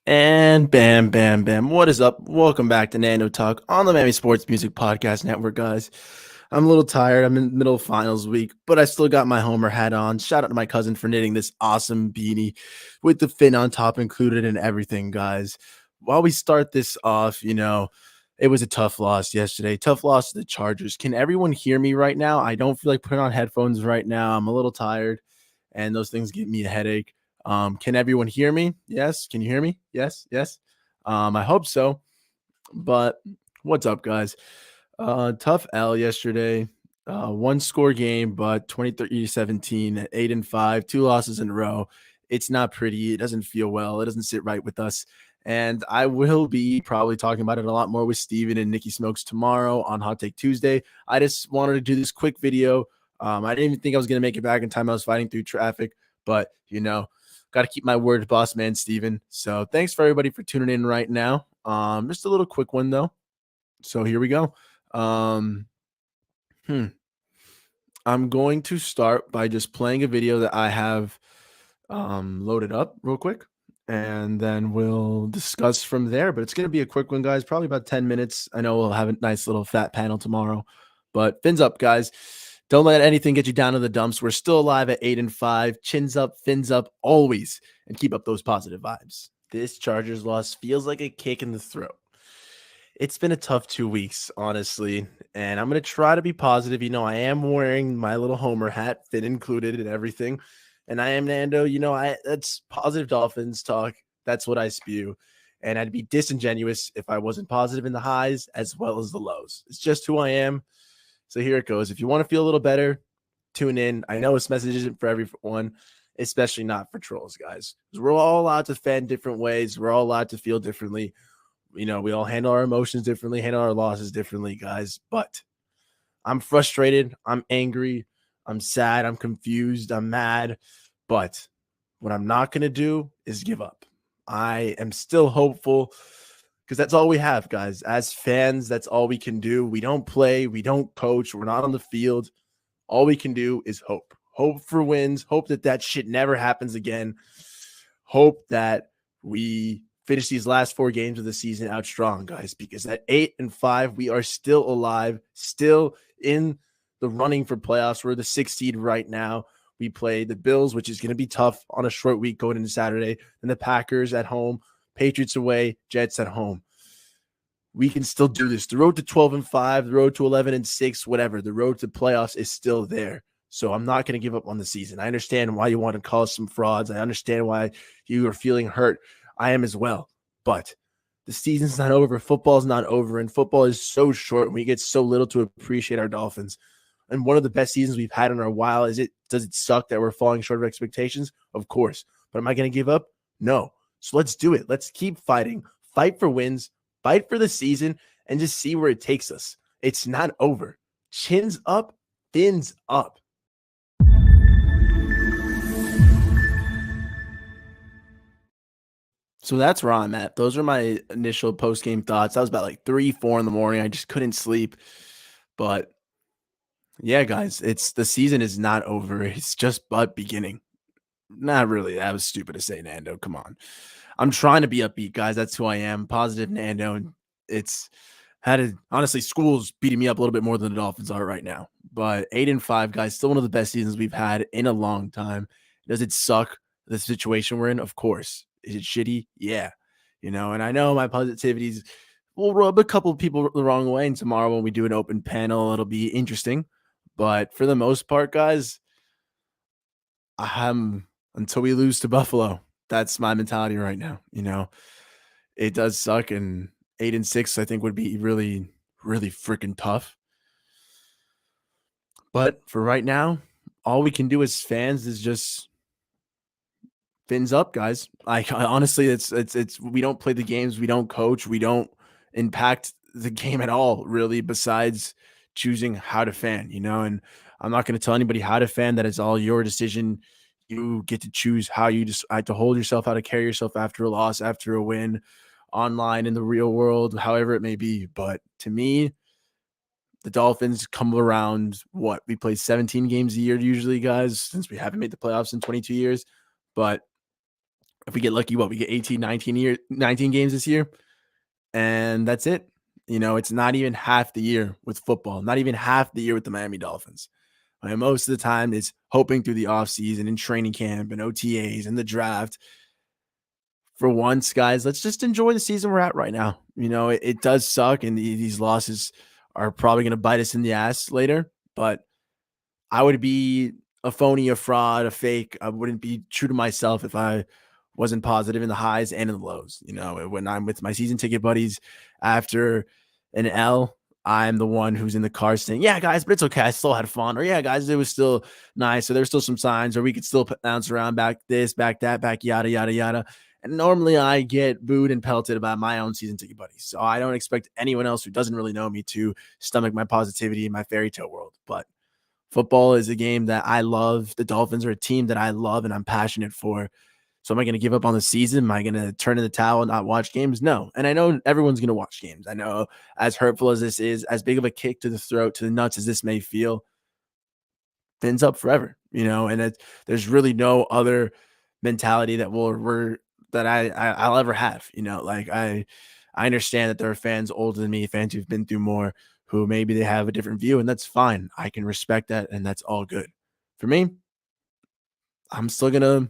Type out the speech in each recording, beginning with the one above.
And bam, bam, bam. What is up? Welcome back to Nando Talk on the Miami Sports Music Podcast Network, guys. I'm a little tired. I'm in the middle of finals week, but I still got my Homer hat on. Shout out to my cousin for knitting this awesome beanie with the fin on top included and everything, guys. While we start this off, it was a tough loss yesterday. Tough loss to the Chargers. Can everyone hear me right now? I don't feel like putting on headphones right now. I'm a little tired, and those things give me a headache. Can everyone hear me? Yes. Can you hear me? Yes. Yes. I hope so. But what's up, guys? Tough L yesterday. One score game, but 23-17, 8-5, two losses in a row. It's not pretty. It doesn't feel well. It doesn't sit right with us. And I will be probably talking about it a lot more with Steven and Nikki Smokes tomorrow on Hot Take Tuesday. I just wanted to do this quick video. I didn't even think I was going to make it back in time. I was fighting through traffic, but got to keep my word, boss man, Steven. So thanks for everybody for tuning in right now. Just a little quick one though. So here we go. Um, hmm. I'm going to start by just playing a video that I have loaded up real quick, and then we'll discuss from there. But it's going to be a quick one, guys, probably about 10 minutes. I know we'll have a nice little fat panel tomorrow, but fins up, guys. Don't let anything get you down to the dumps. We're still alive at 8-5. Chins up, fins up, always, and keep up those positive vibes. This Chargers loss feels like a kick in the throat. It's been a tough 2 weeks, honestly, and I'm going to try to be positive. I am wearing my little Homer hat, fit included and everything, and I am Nando. That's positive Dolphins talk. That's what I spew, and I'd be disingenuous if I wasn't positive in the highs as well as the lows. It's just who I am. So here it goes. If you want to feel a little better, tune in. I know this message isn't for everyone, especially not for trolls, guys. Because we're all allowed to fan different ways. We're all allowed to feel differently. We all handle our emotions differently, handle our losses differently, guys. But I'm frustrated. I'm angry. I'm sad. I'm confused. I'm mad. But what I'm not going to do is give up. I am still hopeful because that's all we have, guys. As fans, that's all we can do. We don't play. We don't coach. We're not on the field. All we can do is hope. Hope for wins. Hope that shit never happens again. Hope that we finish these last 4 games of the season out strong, guys, because at 8-5, we are still alive, still in the running for playoffs. We're the 6th seed right now. We play the Bills, which is going to be tough on a short week going into Saturday, and the Packers at home, Patriots away, Jets at home. We can still do this. The road to 12-5, the road to 11-6, whatever. The road to playoffs is still there. So I'm not going to give up on the season. I understand why you want to call us some frauds. I understand why you are feeling hurt. I am as well. But the season's not over. Football's not over. And football is so short. And we get so little to appreciate our Dolphins. And one of the best seasons we've had in a while. Does it suck that we're falling short of expectations? Of course. But am I going to give up? No. So let's do it. Let's keep fighting. Fight for wins. Fight for the season. And just see where it takes us. It's not over. Chins up. Fins up. So that's where I'm at. Those are my initial post-game thoughts. That was about like 3, 4 in the morning. I just couldn't sleep. But yeah, guys, the season is not over. It's just but beginning. Not really. That was stupid to say, Nando. Come on. I'm trying to be upbeat, guys. That's who I am. Positive Nando. And it's honestly, school's beating me up a little bit more than the Dolphins are right now. But 8-5, guys, still one of the best seasons we've had in a long time. Does it suck, the situation we're in? Of course. Is it shitty? Yeah. And I know my positivities will rub a couple of people the wrong way. And tomorrow when we do an open panel, it'll be interesting. But for the most part, guys, until we lose to Buffalo, that's my mentality right now. It does suck, and 8-6, I think, would be really, really freaking tough. But for right now, all we can do as fans is just fins up, guys. I honestly, it's we don't play the games, we don't coach, we don't impact the game at all, really, besides choosing how to fan, and I'm not going to tell anybody how to fan. That is all your decision. You get to choose how you just have to hold yourself, how to carry yourself after a loss, after a win, online, in the real world, however it may be. But to me, the Dolphins come around, we play 17 games a year usually, guys, since we haven't made the playoffs in 22 years. But If we get lucky, what we get 18, 19 games this year, and that's it. It's not even half the year with football, not even half the year with the Miami Dolphins. And most of the time, it's hoping through the offseason and training camp and OTAs and the draft. For once, guys, let's just enjoy the season we're at right now. It does suck, and these losses are probably going to bite us in the ass later, but I would be a phony, a fraud, a fake. I wouldn't be true to myself if I wasn't positive in the highs and in the lows. When I'm with my season ticket buddies after an L, I'm the one who's in the car saying, yeah, guys, but it's okay. I still had fun. Or, yeah, guys, it was still nice. So there's still some signs, or we could still bounce around back this, back that, back yada, yada, yada. And normally I get booed and pelted by my own season ticket buddies. So I don't expect anyone else who doesn't really know me to stomach my positivity in my fairy tale world. But football is a game that I love. The Dolphins are a team that I love and I'm passionate for. So am I going to give up on the season? Am I going to turn in the towel and not watch games? No. And I know everyone's going to watch games. I know, as hurtful as this is, as big of a kick to the throat, to the nuts as this may feel, fins up forever, and there's really no other mentality that I'll ever have. Like I understand that there are fans older than me, fans who've been through more, who maybe they have a different view, and that's fine. I can respect that, and that's all good. For me, I'm still gonna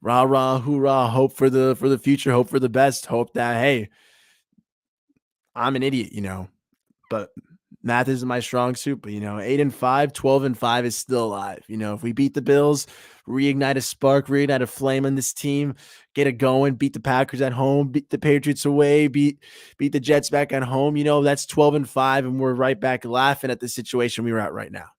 rah rah hoorah, hope for the future, hope for the best, hope that, hey, I'm an idiot, but math isn't my strong suit. But 8-5, 12-5 is still alive. If we beat the Bills, reignite a spark, reignite a flame on this team, get it going, beat the Packers at home, beat the Patriots away, beat the Jets back at home, that's 12-5, and we're right back laughing at the situation we were at right now.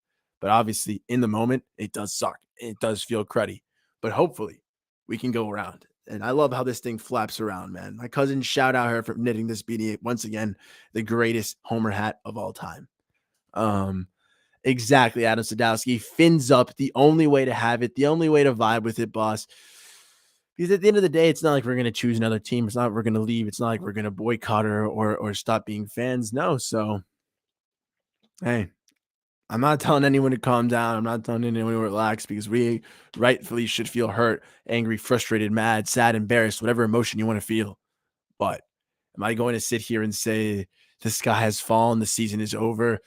But obviously, in the moment, it does suck. It does feel cruddy. But hopefully, we can go around. And I love how this thing flaps around, man. My cousin, shout out her for knitting this beanie. Once again, the greatest Homer hat of all time. Um, exactly, Adam Sadowski. Fins up, the only way to have it, the only way to vibe with it, boss. Because at the end of the day, it's not like we're going to choose another team. It's not like we're going to leave. It's not like we're going to boycott her or stop being fans. No. So, hey, I'm not telling anyone to calm down. I'm not telling anyone to relax, because we rightfully should feel hurt, angry, frustrated, mad, sad, embarrassed, whatever emotion you want to feel. But am I going to sit here and say the sky has fallen, the season is over,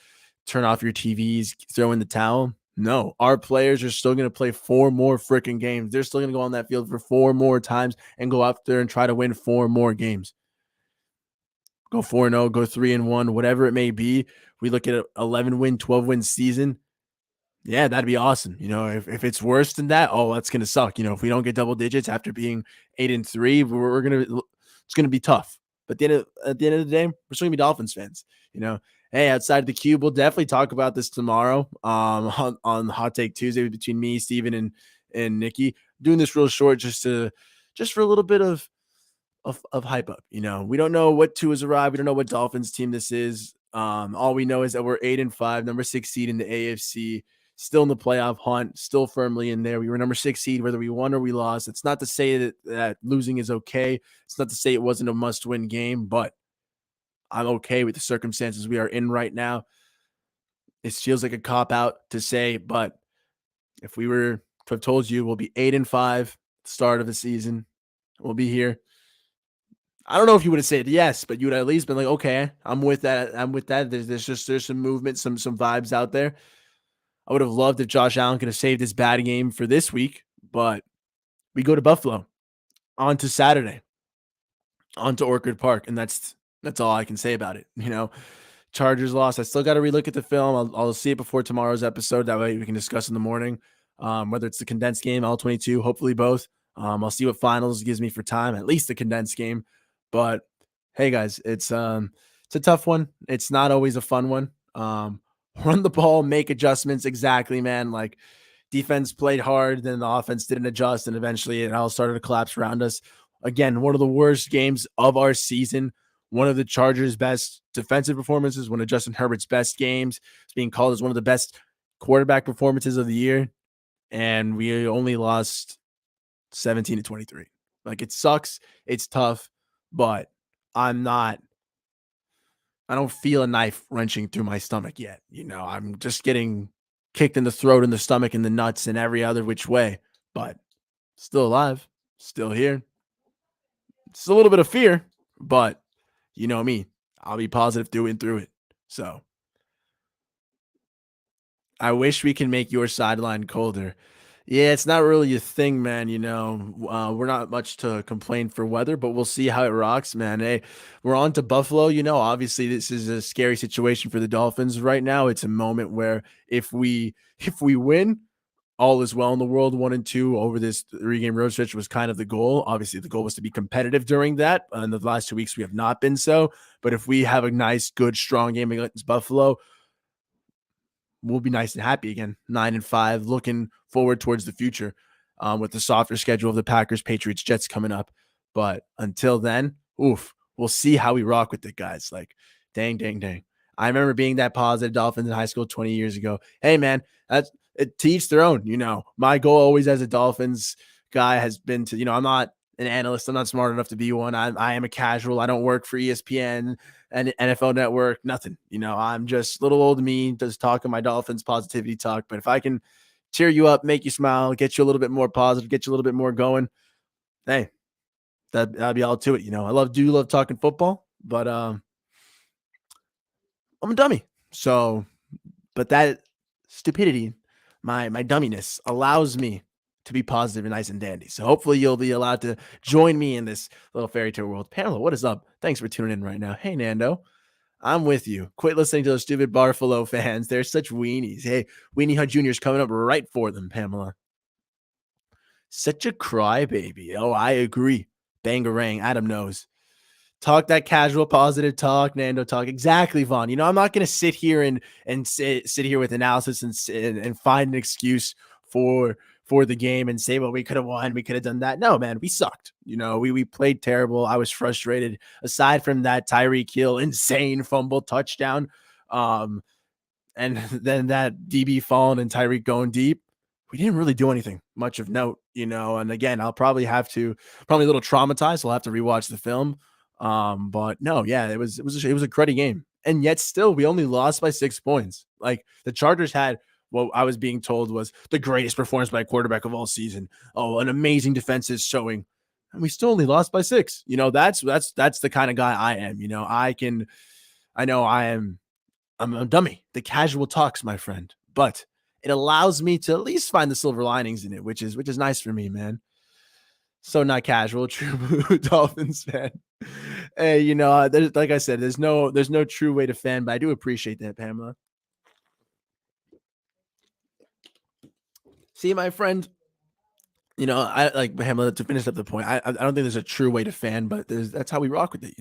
turn off your TVs, throw in the towel? No, our players are still going to play 4 more freaking games. They're still going to go on that field for 4 more times and go out there and try to win 4 more games. Go 4-0, go 3-1, whatever it may be. We look at an 11-win, 12-win season. Yeah, that'd be awesome. If it's worse than that, oh, that's gonna suck. If we don't get double digits after being 8-3, it's gonna be tough. But at the end of the day, we're still gonna be Dolphins fans. Hey, outside the cube, we'll definitely talk about this tomorrow. On Hot Take Tuesday between me, Steven, and Nikki. Doing this real short just for a little bit of hype up. We don't know what two has arrived. We don't know what Dolphins team this is. All we know is that we're 8-5, number 6 seed in the AFC, still in the playoff hunt, still firmly in there. We were number 6 seed, whether we won or we lost. It's not to say that losing is okay. It's not to say it wasn't a must-win game, but I'm okay with the circumstances we are in right now. It feels like a cop-out to say, but if we were to have told you we'll be 8-5 at the start of the season, we'll be here. I don't know if you would have said yes, but you would have at least been like, okay, I'm with that. I'm with that. There's some movement, some vibes out there. I would have loved if Josh Allen could have saved his bad game for this week, but we go to Buffalo on to Saturday, on to Orchard Park, and that's all I can say about it. Chargers lost. I still got to relook at the film. I'll see it before tomorrow's episode. That way we can discuss in the morning, whether it's the condensed game, All-22, hopefully both. I'll see what finals gives me for time, at least the condensed game. But hey, guys, it's a tough one. It's not always a fun one. Run the ball, make adjustments. Exactly, man. Like, defense played hard, then the offense didn't adjust, and eventually it all started to collapse around us. Again, one of the worst games of our season. One of the Chargers' best defensive performances, one of Justin Herbert's best games. It's being called as one of the best quarterback performances of the year, and we only lost 17-23. Like, it sucks. It's tough, but I don't feel a knife wrenching through my stomach yet. I'm just getting kicked in the throat, in the stomach, in the nuts, and every other which way, but still alive. Still here. It's a little bit of fear, but you know me. I'll be positive through and through it. So I wish we can make your sideline colder. Yeah, it's not really a thing, man. We're not much to complain for weather, but we'll see how it rocks, man. Hey, we're on to Buffalo. Obviously this is a scary situation for the Dolphins right now. It's a moment where if we win, all is well in the world. 1-2 over this 3-game road stretch was kind of the goal. Obviously, the goal was to be competitive during that. In the last 2 weeks, we have not been so. But if we have a nice, good, strong game against Buffalo, we'll be nice and happy again. 9-5, looking forward towards the future with the softer schedule of the Packers, Patriots, Jets coming up. But until then, we'll see how we rock with it, guys. Like, dang, dang, dang. I remember being that positive Dolphins in high school 20 years ago. Hey, man, that's to each their own. My goal always as a Dolphins guy has been to, I'm not an analyst. I'm not smart enough to be one. I am a casual. I don't work for ESPN and NFL Network, nothing. I'm just little old me, just talking my Dolphins positivity talk. But if I can cheer you up, make you smile, get you a little bit more positive, get you a little bit more going, hey, that'd be all to it. Do love talking football, but I'm a dummy. So, but that stupidity, my dumminess allows me to be positive and nice and dandy. So hopefully you'll be allowed to join me in this little fairy tale world. Pamela, what is up? Thanks for tuning in right now. Hey, Nando. I'm with you. Quit listening to those stupid Barfalo fans. They're such weenies. Hey, Weenie Hut Jr. is coming up right for them, Pamela. Such a crybaby. Oh, I agree. Bangarang. Adam knows. Talk that casual, positive talk, Nando talk. Exactly, Vaughn. I'm not going to sit here and sit here with analysis and find an excuse for the game and say, well, we could have won, we could have done that. No, man, we sucked. We played terrible. I was frustrated. Aside from that Tyreek Hill insane fumble touchdown, and then that DB falling and Tyreek going deep, we didn't really do anything much of note. And again, I'll probably a little traumatized. I'll have to rewatch the film. But no, yeah, it was a cruddy game. And yet still we only lost by 6 points. Like the Chargers had what I was being told was the greatest performance by a quarterback of all season. Oh, an amazing defensive showing. And we still only lost by 6. That's the kind of guy I am. I know I'm a dummy. The casual talks, my friend. But it allows me to at least find the silver linings in it, which is nice for me, man. So not casual, true blue Dolphins fan. Hey, like I said, there's no true way to fan, but I do appreciate that, Pamela. See, my friend, I like Pamela to finish up the point. I don't think there's a true way to fan, but that's how we rock with it.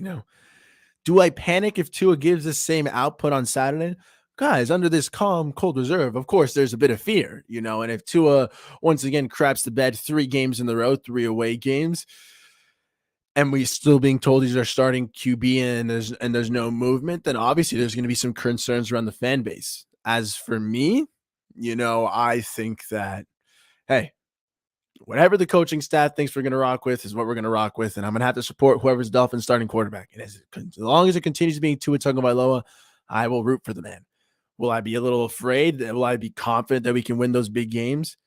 Do I panic if Tua gives the same output on Saturday? Guys, under this calm, cold reserve, of course, there's a bit of fear, and if Tua once again craps the bed 3 games in the row, 3 away games, and we still being told he's our starting QB and there's no movement, then obviously there's going to be some concerns around the fan base. As for me, I think that, hey, whatever the coaching staff thinks we're going to rock with is what we're going to rock with. And I'm going to have to support whoever's Dolphins starting quarterback. And as long as it continues being Tua Tagovailoa, I will root for the man. Will I be a little afraid? Will I be confident that we can win those big games?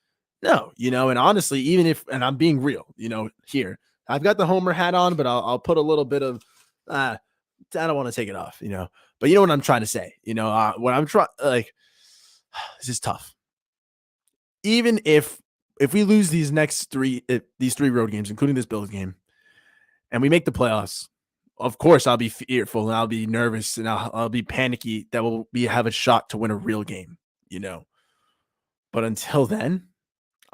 No, and honestly, and I'm being real, here, I've got the homer hat on, but I'll put a little bit of, I don't want to take it off, but you know what I'm trying to say, what I'm trying, like, this is tough. Even if we lose these 3 road games, including this Bills game, and we make the playoffs, of course I'll be fearful and I'll be nervous and I'll be panicky that we'll have a shot to win a real game, but until then,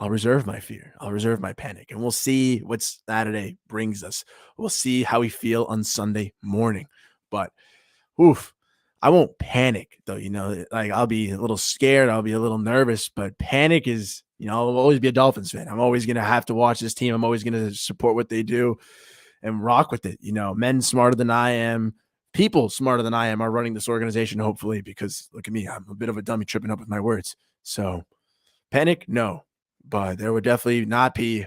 I'll reserve my fear. I'll reserve my panic, and we'll see what Saturday brings us. We'll see how we feel on Sunday morning. But, I won't panic though. Like I'll be a little scared. I'll be a little nervous. But panic is, I'll always be a Dolphins fan. I'm always gonna have to watch this team. I'm always gonna support what they do and rock with it. Men smarter than I am, people smarter than I am are running this organization. Hopefully, because look at me, I'm a bit of a dummy tripping up with my words. So, panic, no. But there would definitely not be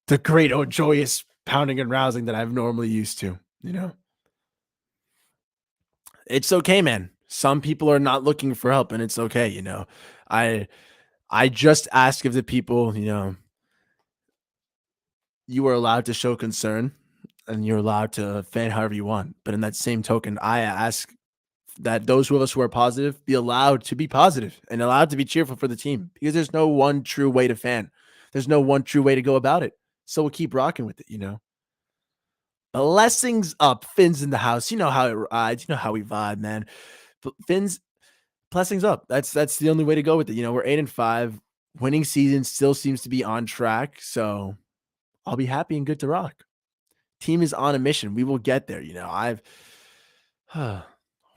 the great, joyous pounding and rousing that I've normally used to, It's okay, man. Some people are not looking for help, and it's okay, I just ask of the people, you are allowed to show concern and you're allowed to fan however you want. But in that same token, I ask that those of us who are positive be allowed to be positive and allowed to be cheerful for the team because there's no one true way to fan. There's no one true way to go about it. So we'll keep rocking with it. Blessings up, Fins in the house. You know how it rides. You know how we vibe, man. Fins, blessings up. That's the only way to go with it. We're 8-5. Winning season still seems to be on track. So I'll be happy and good to rock. Team is on a mission. We will get there.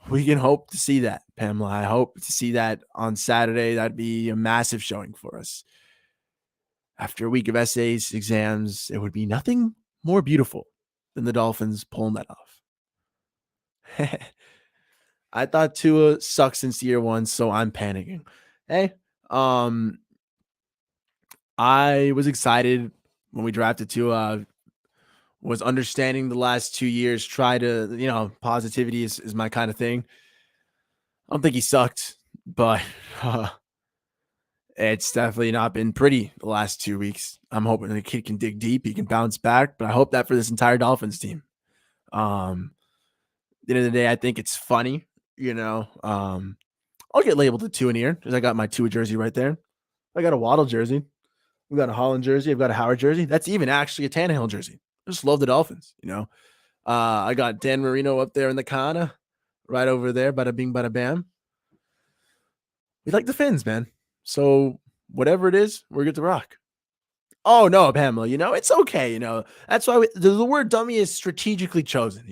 We can hope to see that, Pamela. I hope to see that on Saturday. That'd be a massive showing for us. After a week of essays, exams, it would be nothing more beautiful than the Dolphins pulling that off. I thought Tua sucks since year one, so I'm panicking. Hey, I was excited when we drafted Tua. Was understanding the last 2 years, try to, positivity is my kind of thing. I don't think he sucked, but it's definitely not been pretty the last 2 weeks. I'm hoping the kid can dig deep, he can bounce back, but I hope that for this entire Dolphins team. At the end of the day, I think it's funny, I'll get labeled a 2 in here because I got my Tua jersey right there. I got a Waddle jersey. We got a Holland jersey. I've got a Howard jersey. That's even actually a Tannehill jersey. I just love the Dolphins. I got Dan Marino up there in the corner, right over there. Bada bing, bada bam. We like the Fins, man. So whatever it is, we're good to rock. Oh no, Pamela. It's okay. That's why the word dummy is strategically chosen.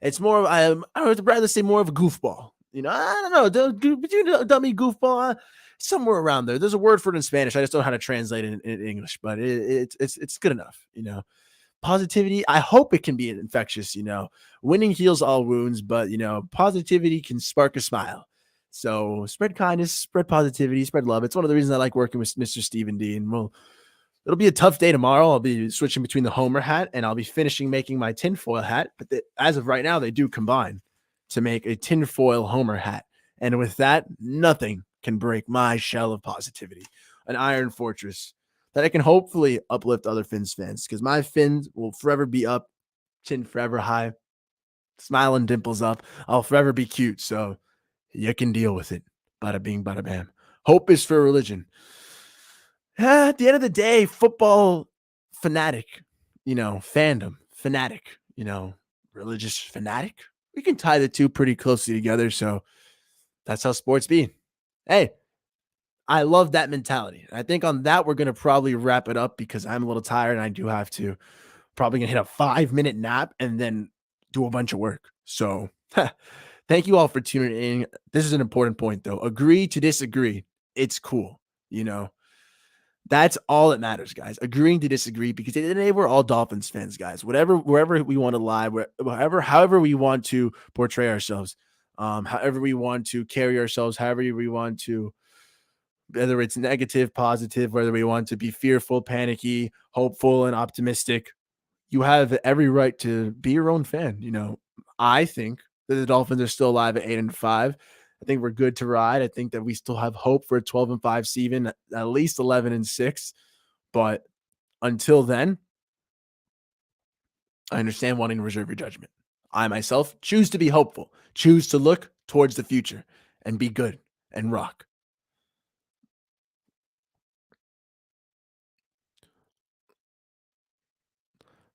It's more. I would rather say more of a goofball. I don't know. Between dummy goofball, somewhere around there. There's a word for it in Spanish. I just don't know how to translate it in English, but it's good enough. Positivity, I hope it can be infectious. Winning heals all wounds, but positivity can spark a smile. So spread kindness, spread positivity, spread love. It's one of the reasons I like working with Mr. Stephen D. And it'll be a tough day tomorrow. I'll be switching between the Homer hat and I'll be finishing making my tinfoil hat. But as of right now, they do combine to make a tinfoil Homer hat. And with that, nothing can break my shell of positivity, an iron fortress that I can hopefully uplift other Fins fans because my Fins will forever be up, chin forever high, smiling dimples up. I'll forever be cute. So you can deal with it. Bada bing, bada bam. Hope is for religion. At the end of the day, football fanatic, fandom, fanatic, religious fanatic. We can tie the two pretty closely together. So that's how sports be. Hey, I love that mentality. I think on that, we're going to probably wrap it up because I'm a little tired and I do have to probably going to hit a 5-minute nap and then do a bunch of work. So thank you all for tuning in. This is an important point though. Agree to disagree. It's cool. That's all that matters, guys. Agreeing to disagree because today we're all Dolphins fans, guys. Wherever we want to lie, however we want to portray ourselves, however we want to carry ourselves, however we want to, whether it's negative, positive, whether we want to be fearful, panicky, hopeful, and optimistic, you have every right to be your own fan. I think that the Dolphins are still alive at 8-5. I think we're good to ride. I think that we still have hope for a 12-5 season, at least 11-6. But until then, I understand wanting to reserve your judgment. I myself choose to be hopeful, choose to look towards the future and be good and rock.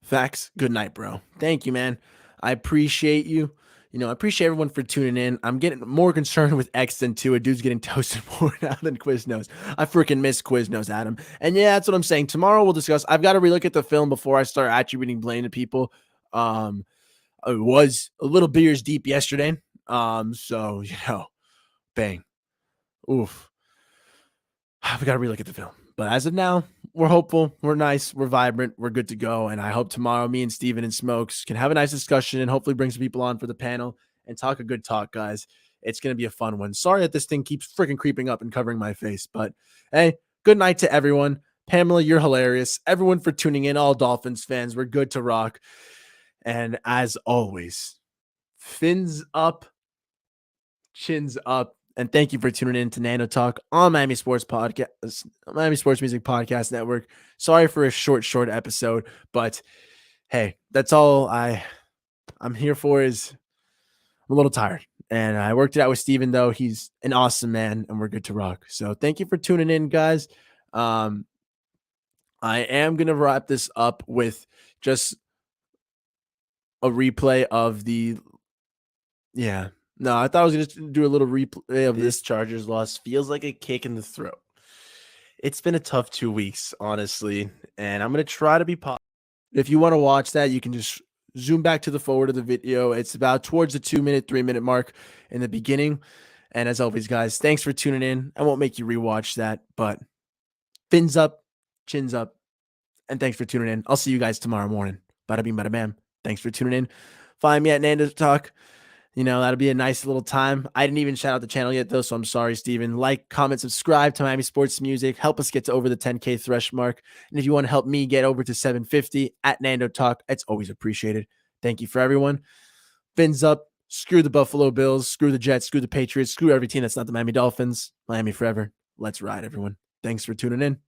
Facts. Good night, bro. Thank you, man. I appreciate you. I appreciate everyone for tuning in. I'm getting more concerned with X than two. A dude's getting toasted more now than Quiznos. I freaking miss Quiznos, Adam. And yeah, that's what I'm saying. Tomorrow we'll discuss. I've got to relook at the film before I start attributing blame to people. It was a little beers deep yesterday. So bang. Oof. We got to relook at the film. But as of now, we're hopeful, we're nice, we're vibrant, we're good to go. And I hope tomorrow me and Steven and Smokes can have a nice discussion and hopefully bring some people on for the panel and talk a good talk, guys. It's going to be a fun one. Sorry that this thing keeps freaking creeping up and covering my face, but hey, good night to everyone. Pamela, you're hilarious. Everyone for tuning in, all Dolphins fans, we're good to rock. And as always, fins up, chins up, And thank you for tuning in to Nando Talk on Miami Sports Podcast, Miami Sports Music Podcast Network. Sorry for a short episode, but hey, that's all I'm here for. Is I'm a little tired, and I worked it out with Steven, though. He's an awesome man, and we're good to rock. So thank you for tuning in, guys. I am gonna wrap this up with just a replay of the yeah. No, I thought I was gonna do a little replay of this Chargers loss. Feels like a kick in the throat. It's been a tough 2 weeks, honestly, and I'm gonna try to be positive. If you want to watch that, you can just zoom back to the forward of the video. It's about towards the 2-minute, 3-minute mark in the beginning. And as always, guys, thanks for tuning in. I won't make you rewatch that, but fins up, chins up, and thanks for tuning in. I'll see you guys tomorrow morning. Bada bing, bada bam. Thanks for tuning in. Find me at Nando Talk. That'll be a nice little time. I didn't even shout out the channel yet, though, so I'm sorry, Steven. Like, comment, subscribe to Miami Sports Music. Help us get to over the 10K thresh mark. And if you want to help me get over to 750 at Nando Talk, it's always appreciated. Thank you for everyone. Fins up. Screw the Buffalo Bills. Screw the Jets. Screw the Patriots. Screw every team that's not the Miami Dolphins. Miami forever. Let's ride, everyone. Thanks for tuning in.